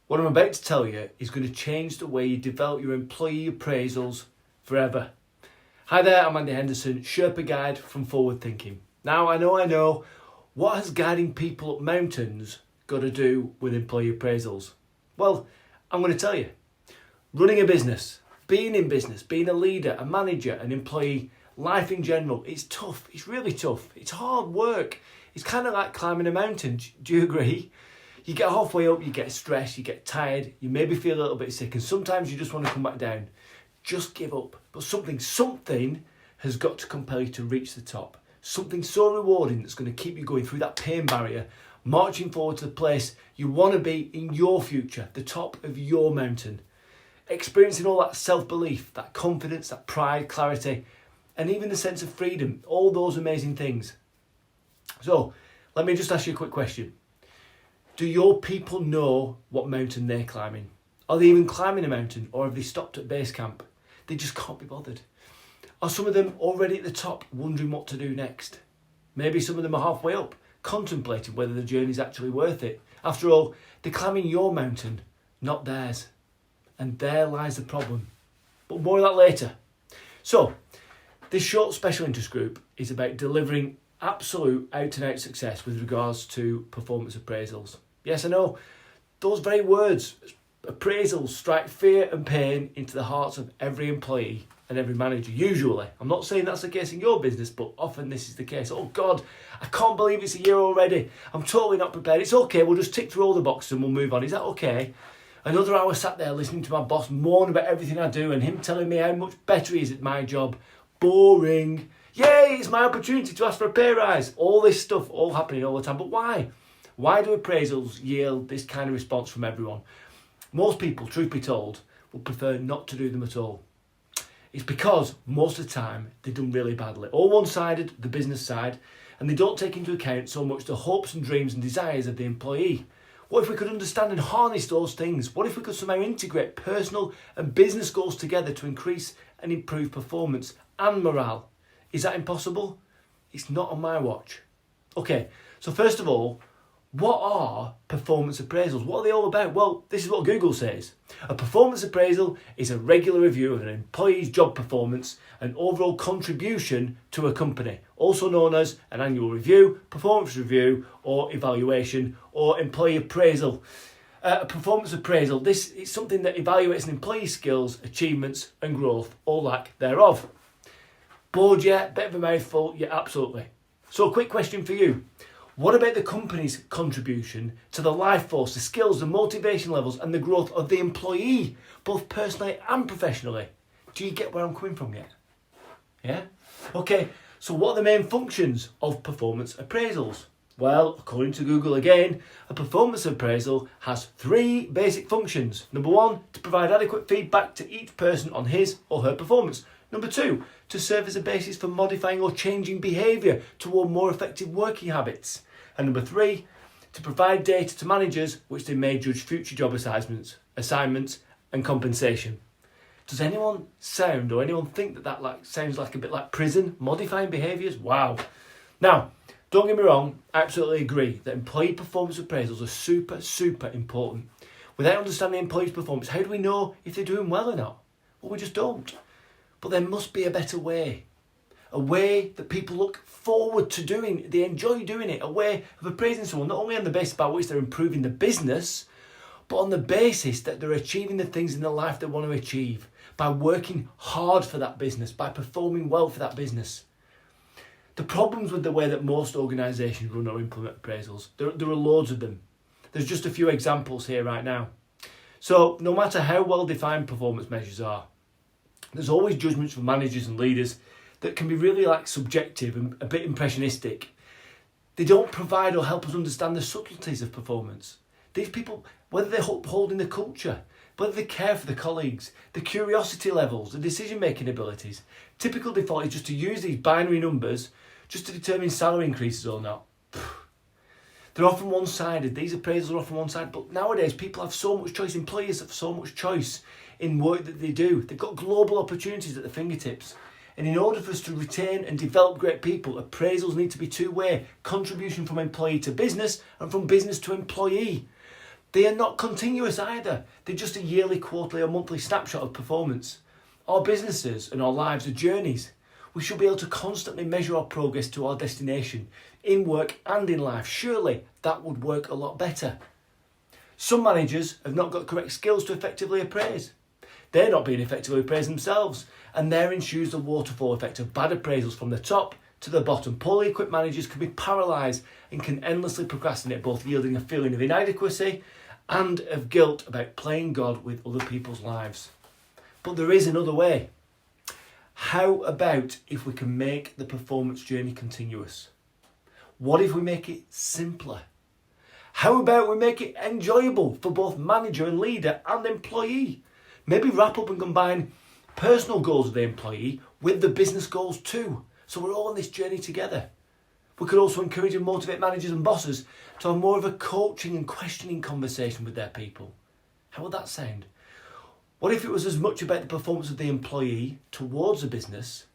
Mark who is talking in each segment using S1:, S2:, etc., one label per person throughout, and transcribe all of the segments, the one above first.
S1: What I'm about to tell you is going to change the way you develop your employee appraisals forever. Hi there, I'm Andy Henderson, Sherpa Guide from Forward Thinking. Now, I know, what has guiding people up mountains got to do with employee appraisals? Well, I'm going to tell you. Running a business, being in business, being a leader, a manager, an employee, life in general, it's tough. It's really tough. It's hard work. It's kind of like climbing a mountain. Do you agree? You get halfway up, you get stressed, you get tired, you maybe feel a little bit sick, and sometimes you just want to come back down. Just give up. But something has got to compel you to reach the top. Something so rewarding that's going to keep you going through that pain barrier, marching forward to the place you want to be in your future, the top of your mountain. Experiencing all that self-belief, that confidence, that pride, clarity, and even the sense of freedom, all those amazing things. So, let me just ask you a quick question. Do your people know what mountain they're climbing? Are they even climbing a mountain, or have they stopped at base camp? They just can't be bothered. Are some of them already at the top, wondering what to do next? Maybe some of them are halfway up, contemplating whether the journey's actually worth it. After all, they're climbing your mountain, not theirs. And there lies the problem. But more of that later. So, this short special interest group is about delivering absolute out-and-out success with regards to performance appraisals. Yes, I know, those very words, appraisals, strike fear and pain into the hearts of every employee and every manager, usually. I'm not saying that's the case in your business, but often this is the case. Oh God, I can't believe it's a year already. I'm totally not prepared. It's okay, we'll just tick through all the boxes and we'll move on. Is that okay? Another hour sat there listening to my boss moan about everything I do and him telling me how much better he is at my job. Boring. Yay, it's my opportunity to ask for a pay rise. All this stuff all happening all the time. But why? Why do appraisals yield this kind of response from everyone? Most people, truth be told, would prefer not to do them at all. It's because most of the time they're done really badly. All one-sided, the business side, and they don't take into account so much the hopes and dreams and desires of the employee. What if we could understand and harness those things? What if we could somehow integrate personal and business goals together to increase and improve performance and morale? Is that impossible? It's not on my watch. Okay, so first of all, what are performance appraisals? What are they all about? Well, this is what Google says. A performance appraisal is a regular review of an employee's job performance and overall contribution to a company, also known as an annual review, performance review, or evaluation, or employee appraisal. A performance appraisal, this is something that evaluates an employee's skills, achievements, and growth, or lack thereof. Bored yet? Bit of a mouthful? Yeah, absolutely. So a quick question for you. What about the company's contribution to the life force, the skills, the motivation levels and the growth of the employee, both personally and professionally? Do you get where I'm coming from yet? Yeah? Okay, so what are the main functions of performance appraisals? Well, according to Google again, a performance appraisal has 3 basic functions. Number 1, to provide adequate feedback to each person on his or her performance. Number 2, to serve as a basis for modifying or changing behaviour toward more effective working habits. And number 3, to provide data to managers which they may judge future job assignments and compensation. Does anyone think that sounds like a bit like prison, modifying behaviours? Wow. Now, don't get me wrong, I absolutely agree that employee performance appraisals are super important. Without understanding the employee's performance, how do we know if they're doing well or not? Well, we just don't. But there must be a better way. A way that people look forward to doing, they enjoy doing it. A way of appraising someone, not only on the basis by which they're improving the business, but on the basis that they're achieving the things in their life they want to achieve. By working hard for that business, by performing well for that business. The problems with the way that most organisations run or implement appraisals, there are loads of them. There's just a few examples here right now. So no matter how well defined performance measures are, there's always judgments from managers and leaders that can be really subjective and a bit impressionistic. They don't provide or help us understand the subtleties of performance. These people, whether they're upholding the culture, whether they care for the colleagues, the curiosity levels, the decision-making abilities, typical default is just to use these binary numbers just to determine salary increases or not. They're often one-sided. These appraisals are often one-sided. But nowadays, people have so much choice. Employers have so much choice in work that they do. They've got global opportunities at their fingertips. And in order for us to retain and develop great people, appraisals need to be two-way. Contribution from employee to business and from business to employee. They are not continuous either. They're just a yearly, quarterly or monthly snapshot of performance. Our businesses and our lives are journeys. We should be able to constantly measure our progress to our destination, in work and in life. Surely that would work a lot better. Some managers have not got correct skills to effectively appraise. They're not being effectively appraised themselves, and there ensues the waterfall effect of bad appraisals from the top to the bottom. Poorly equipped managers can be paralysed and can endlessly procrastinate, both yielding a feeling of inadequacy and of guilt about playing God with other people's lives. But there is another way. How about if we can make the performance journey continuous? What if we make it simpler? How about we make it enjoyable for both manager and leader and employee? Maybe wrap up and combine personal goals of the employee with the business goals too, so we're all on this journey together. We could also encourage and motivate managers and bosses to have more of a coaching and questioning conversation with their people. How would that sound? What if it was as much about the performance of the employee towards the business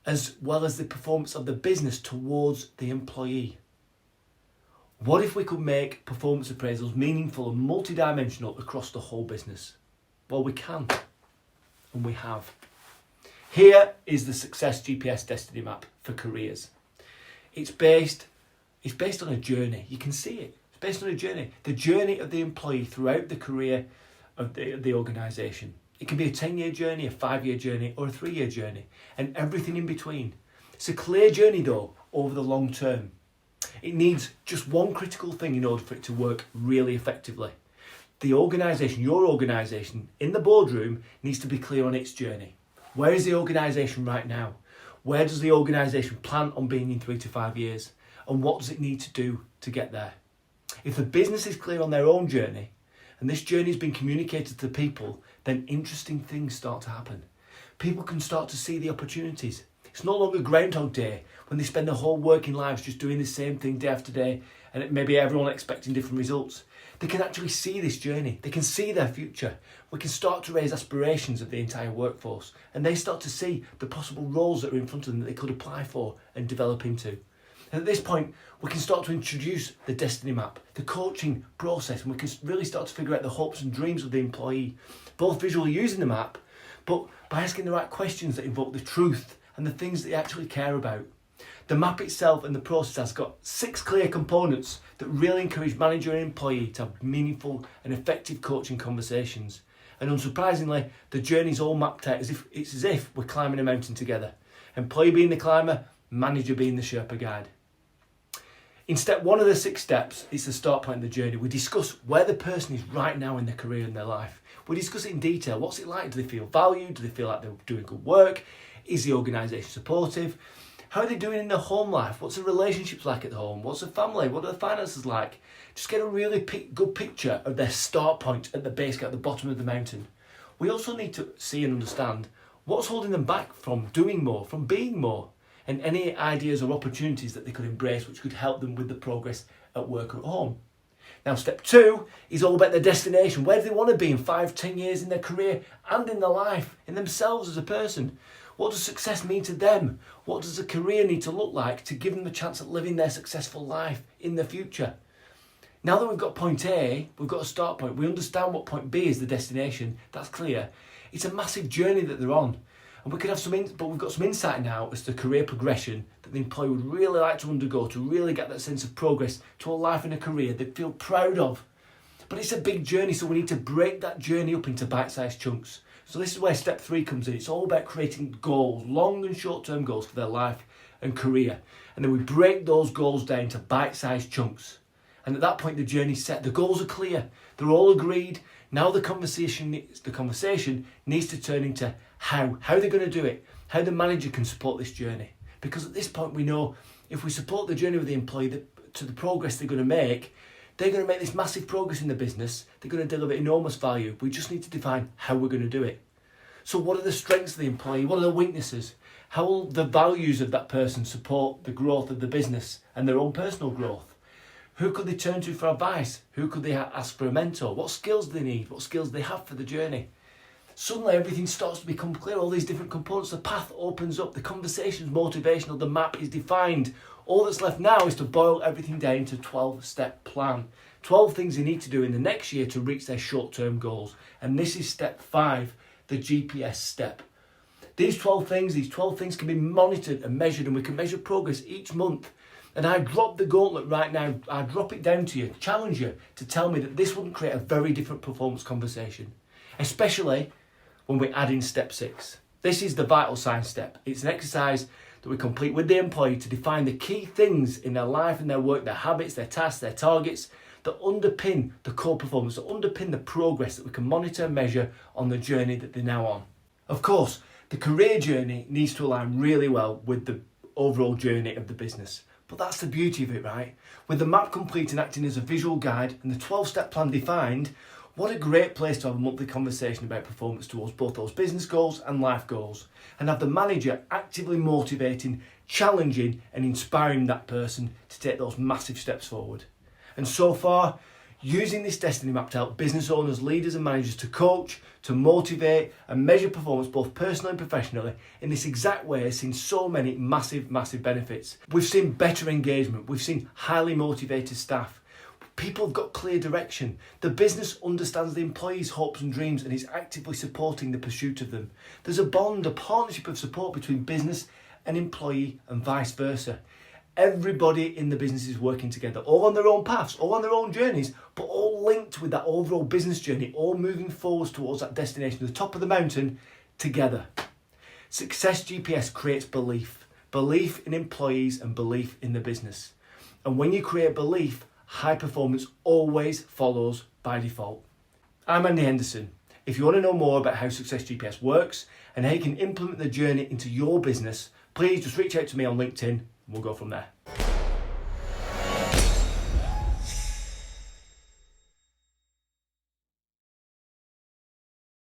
S1: as well as the performance of the business towards the employee? What if we could make performance appraisals meaningful and multidimensional across the whole business? Well, we can, and we have. Here is the Success GPS Destiny Map for careers. It's based on a journey. You can see it. It's based on a journey. The journey of the employee throughout the career of the organisation. It can be a 10-year journey, a 5-year journey, or a 3-year journey, and everything in between. It's a clear journey, though, over the long term. It needs just one critical thing in order for it to work really effectively. The organisation, your organisation, in the boardroom needs to be clear on its journey. Where is the organisation right now? Where does the organisation plan on being in 3 to 5 years? And what does it need to do to get there? If the business is clear on their own journey, and this journey has been communicated to people, then interesting things start to happen. People can start to see the opportunities. It's no longer Groundhog Day when they spend their whole working lives just doing the same thing day after day, and maybe everyone expecting different results. They can actually see this journey. They can see their future. We can start to raise aspirations of the entire workforce, and they start to see the possible roles that are in front of them that they could apply for and develop into. And at this point, we can start to introduce the destiny map, the coaching process, and we can really start to figure out the hopes and dreams of the employee, both visually using the map, but by asking the right questions that invoke the truth and the things that they actually care about. The map itself and the process has got 6 clear components that really encourage manager and employee to have meaningful and effective coaching conversations. And unsurprisingly, the journey's all mapped out as if we're climbing a mountain together. Employee being the climber, manager being the Sherpa guide. In step 1 of the 6 steps, it's the start point of the journey. We discuss where the person is right now in their career and their life. We discuss it in detail. What's it like? Do they feel valued? Do they feel like they're doing good work? Is the organisation supportive? How are they doing in their home life? What's the relationships like at home? What's the family? What are the finances like? Just get a really good picture of their start point at the base, at the bottom of the mountain. We also need to see and understand what's holding them back from doing more, from being more, and any ideas or opportunities that they could embrace which could help them with the progress at work or at home. Now, step 2 is all about their destination. Where do they want to be in 5, 10 years in their career and in their life, in themselves as a person? What does success mean to them? What does a career need to look like to give them the chance at living their successful life in the future? Now that we've got point A, we've got a start point. We understand what point B is, the destination. That's clear. It's a massive journey that they're on. And we could have but we've got some insight now as to career progression that the employee would really like to undergo to really get that sense of progress to a life and a career they'd feel proud of. But it's a big journey, so we need to break that journey up into bite-sized chunks. So this is where step 3 comes in. It's all about creating goals, long and short-term goals for their life and career. And then we break those goals down to bite-sized chunks. And at that point, the journey's set. The goals are clear. They're all agreed. Now the conversation needs to turn into how they're going to do it, how the manager can support this journey. Because at this point, we know if we support the journey with the employee to the progress they're going to make, they're going to make this massive progress in the business. They're going to deliver enormous value. We just need to define how we're going to do it. So what are the strengths of the employee? What are the weaknesses? How will the values of that person support the growth of the business and their own personal growth? Who could they turn to for advice? Who could they ask for a mentor? What skills do they need? What skills do they have for the journey? Suddenly everything starts to become clear. All these different components, the path opens up, the conversation's motivational, the map is defined. All that's left now is to boil everything down into a 12-step plan. 12 things they need to do in the next year to reach their short-term goals. And this is step 5, the GPS step. These 12 things can be monitored and measured, and we can measure progress each month. And I drop the gauntlet right now. I drop it down to you, challenge you to tell me that this wouldn't create a very different performance conversation, especially when we add in step 6. This is the vital sign step. It's an exercise that we complete with the employee to define the key things in their life and their work, their habits, their tasks, their targets that underpin the core performance, that underpin the progress that we can monitor and measure on the journey that they're now on. Of course, the career journey needs to align really well with the overall journey of the business. But that's the beauty of it, right? With the map complete and acting as a visual guide and the 12-step plan defined, what a great place to have a monthly conversation about performance towards both those business goals and life goals, and have the manager actively motivating, challenging and inspiring that person to take those massive steps forward. And so far, using this destiny map to help business owners, leaders and managers to coach, to motivate and measure performance both personally and professionally in this exact way has seen so many massive benefits. We've seen better engagement, we've seen highly motivated staff, people have got clear direction, the business understands the employees' hopes and dreams and is actively supporting the pursuit of them. There's a bond, a partnership of support between business and employee and vice versa. Everybody in the business is working together, all on their own paths, all on their own journeys, but all linked with that overall business journey, all moving forwards towards that destination, the top of the mountain, together. Success GPS creates belief in employees and belief in the business. And when you create belief, high performance always follows by default. I'm Andy Henderson. If you want to know more about how Success GPS works and how you can implement the journey into your business, please just reach out to me on LinkedIn. We'll go from there.